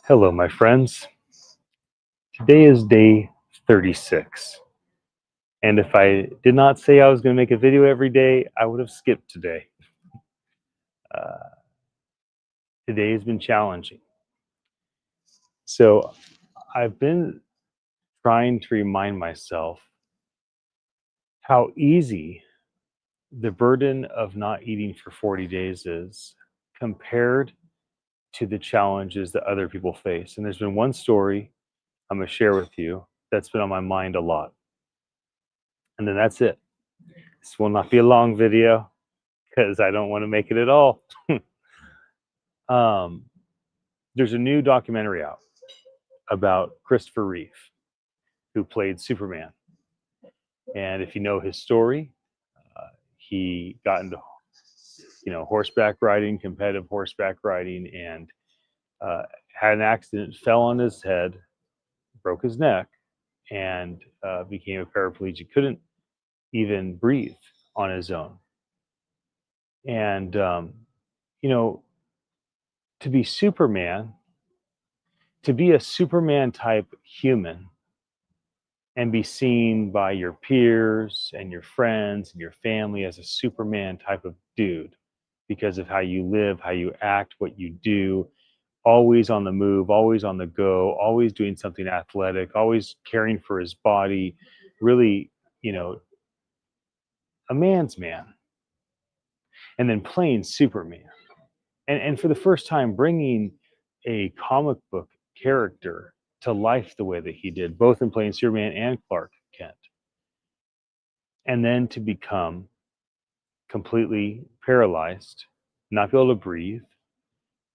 Hello, my friends. Today is day 36. And if I did not say I was going to make a video every day, I would have skipped today. Uh, Today has been challenging. So I've been trying to remind myself how easy the burden of not eating for 40 days is compared to the challenges that other people face. And there's been one story I'm going to share with you that's been on my mind a lot. And then that's it. This will not be a long video because I don't want to make it at all. um, there's a new documentary out about Christopher Reeve, who played Superman. And if you know his story, he got into horseback riding, competitive horseback riding, and had an accident, fell on his head, broke his neck, and became a paraplegic. Couldn't even breathe on his own. And you know, to be Superman, to be a Superman type human and be seen by your peers and your friends and your family as a Superman type of dude because of how you live, how you act, what you do, always on the move, always on the go, always doing something athletic, always caring for his body, really, you know, a man's man. And then playing Superman. And for the first time, bringing a comic book character to life the way that he did, both in playing Superman and Clark Kent. And then to become completely paralyzed, not be able to breathe.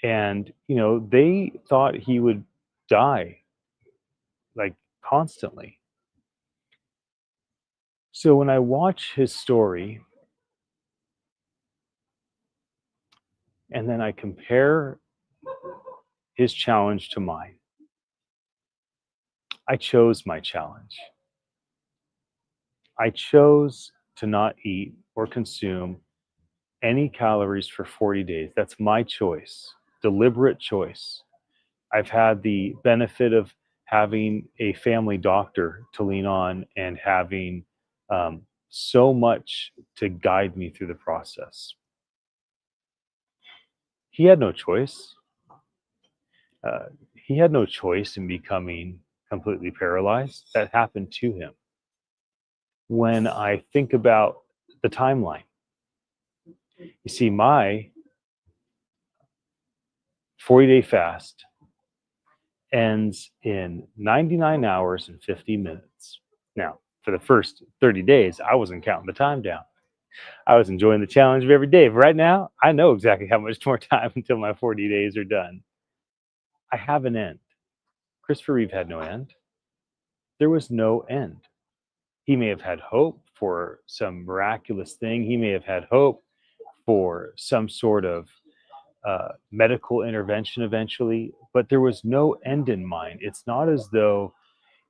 And, they thought he would die like constantly. So when I watch his story and then I compare his challenge to mine, I chose my challenge. I chose to not eat or consume any calories for 40 days. That's my choice, deliberate choice. I've had the benefit of having a family doctor to lean on and having so much to guide me through the process. He had no choice. Uh, he had no choice in becoming completely paralyzed. That happened to him. When I think about the timeline, you see, my 40-day fast ends in 99 hours and 50 minutes. Now, for the first 30 days, I wasn't counting the time down. I was enjoying the challenge of every day. But right now, I know exactly how much more time until my 40 days are done. I have an end. Christopher Reeve had no end. There was no end. He may have had hope for some miraculous thing. He may have had hope for some sort of medical intervention eventually, but there was no end in mind. It's not as though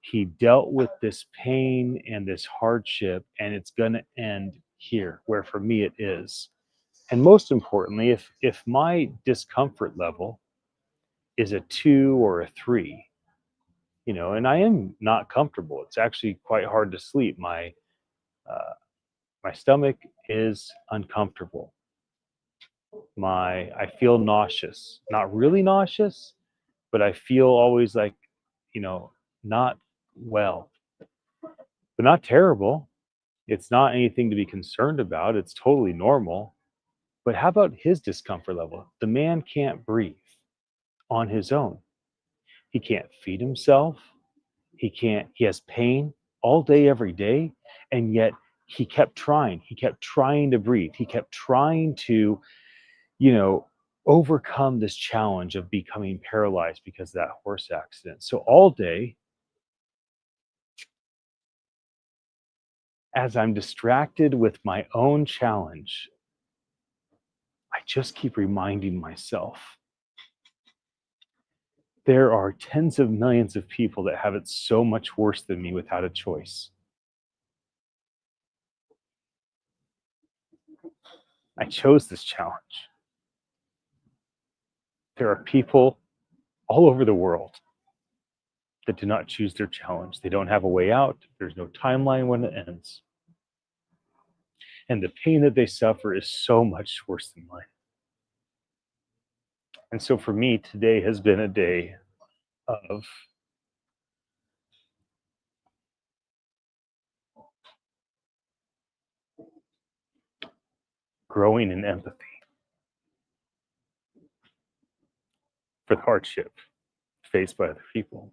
he dealt with this pain and this hardship and it's going to end here, where for me it is. And most importantly, if my discomfort level is a 2 or a 3, and I am not comfortable, it's actually quite hard to sleep. Uh, my stomach is uncomfortable. I feel nauseous, not really nauseous, but I feel always like, you know, not well, but not terrible. It's not anything to be concerned about. It's totally normal. But how about his discomfort level? The man can't breathe on his own. He can't feed himself. He has pain all day, every day. And yet he kept trying. He kept trying to breathe. He kept trying to, you know, overcome this challenge of becoming paralyzed because of that horse accident. So all day, as I'm distracted with my own challenge, I just keep reminding myself there are tens of millions of people that have it so much worse than me without a choice. I chose this challenge. There are people all over the world that do not choose their challenge. They don't have a way out. There's no timeline when it ends. And the pain that they suffer is so much worse than mine. And so for me, today has been a day of growing in empathy for the hardship faced by other people.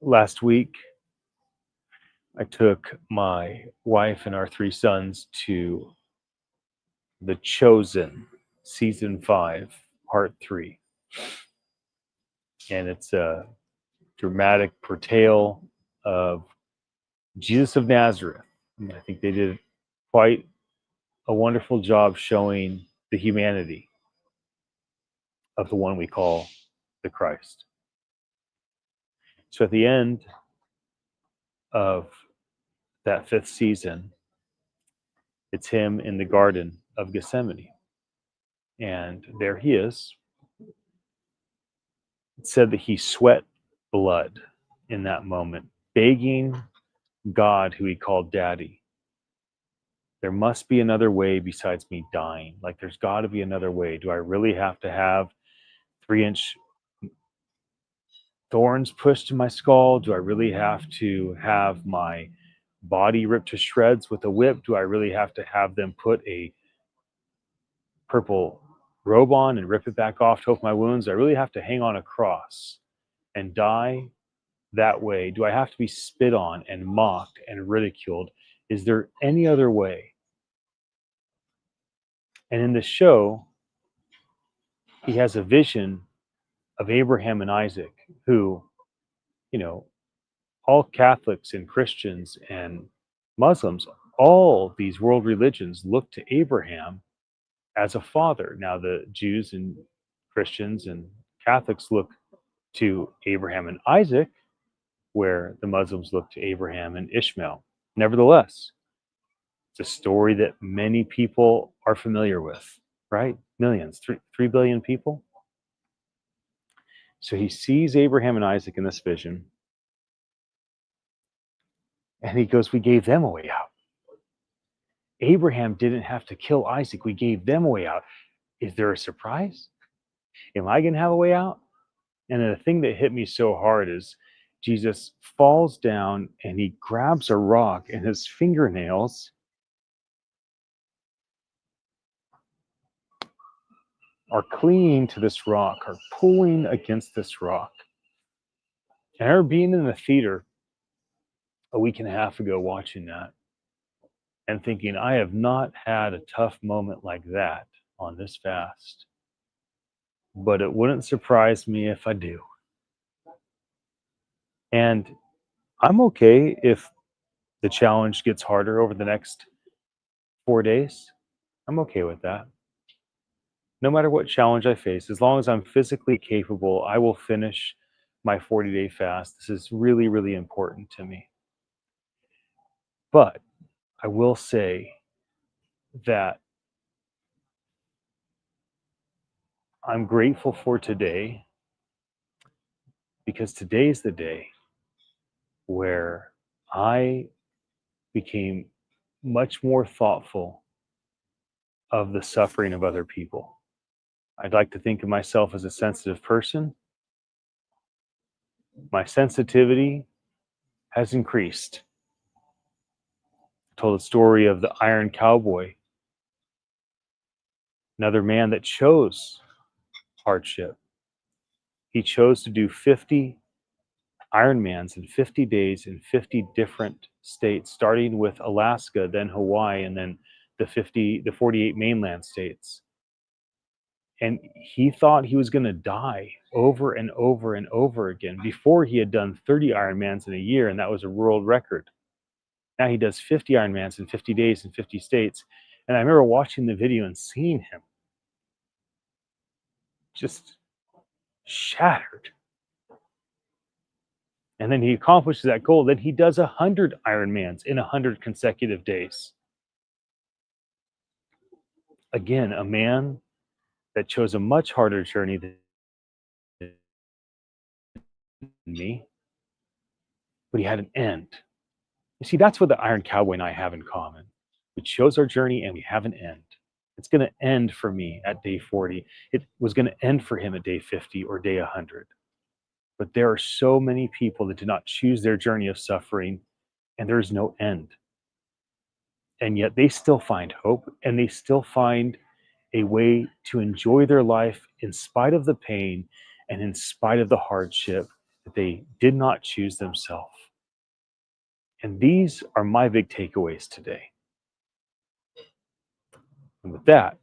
Last week, I took my wife and our three sons to The Chosen, season 5, part 3. And it's a dramatic portrayal of Jesus of Nazareth. And I think they did quite a wonderful job showing the humanity of the one we call the Christ. So at the end of that 5th season, it's him in the Garden of Gethsemane. And there he is. It said that he sweat blood in that moment, begging God, who he called Daddy. There must be another way besides me dying. Like, there's got to be another way. Do I really have to have 3-inch thorns pushed in my skull? Do I really have to have my body ripped to shreds with a whip? Do I really have to have them put a purple robe on and rip it back off to open my wounds? Do I really have to hang on a cross and die that way? Do I have to be spit on and mocked and ridiculed? Is there any other way? And in the show, he has a vision of Abraham and Isaac, who, you know, all Catholics and Christians and Muslims, all these world religions look to Abraham as a father. Now, the Jews and Christians and Catholics look to Abraham and Isaac, where the Muslims look to Abraham and Ishmael. Nevertheless, it's a story that many people are familiar with, right? Millions, 3 billion people. So he sees Abraham and Isaac in this vision, and he goes, we gave them a way out. Abraham didn't have to kill Isaac. We gave them a way out. Is there a surprise? Am I going to have a way out? And the thing that hit me so hard is Jesus falls down and he grabs a rock, and his fingernails are clinging to this rock, are pulling against this rock. And I remember being in the theater a week and a half ago watching that and thinking, I have not had a tough moment like that on this fast. But it wouldn't surprise me if I do. And I'm okay if the challenge gets harder over the next 4 days. I'm okay with that. No matter what challenge I face, as long as I'm physically capable, I will finish my 40-day fast. This is really, really important to me. But I will say that I'm grateful for today, because today's the day where I became much more thoughtful of the suffering of other people. I'd like to think of myself as a sensitive person. My sensitivity has increased. I told the story of the Iron Cowboy, another man that chose hardship. He chose to do 50 Ironmans in 50 days in 50 different states, starting with Alaska, then Hawaii, and then the 48 mainland states. And he thought he was going to die over and over and over again. Before, he had done 30 Ironmans in a year, and that was a world record. Now he does 50 Ironmans in 50 days in 50 states. And I remember watching the video and seeing him just shattered. And then he accomplishes that goal. Then he does 100 Ironmans in 100 consecutive days. Again, a man that chose a much harder journey than me, but he had an end. You see, that's what the Iron Cowboy and I have in common. We chose our journey and we have an end. It's going to end for me at day 40. It was going to end for him at day 50 or day 100. But there are so many people that did not choose their journey of suffering, and there is no end. And yet they still find hope and they still find a way to enjoy their life in spite of the pain and in spite of the hardship that they did not choose themselves. And these are my big takeaways today. And with that,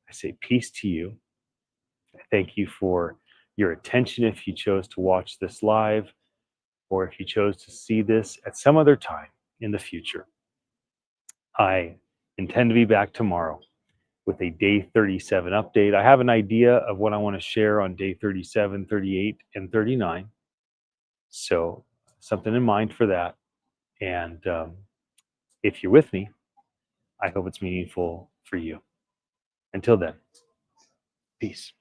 I say peace to you. I thank you for your attention if you chose to watch this live or if you chose to see this at some other time in the future. I intend to be back tomorrow with a day 37 update. I have an idea of what I want to share on day 37, 38, and 39. So, something in mind for that. And if you're with me, I hope it's meaningful for you. Until then, peace.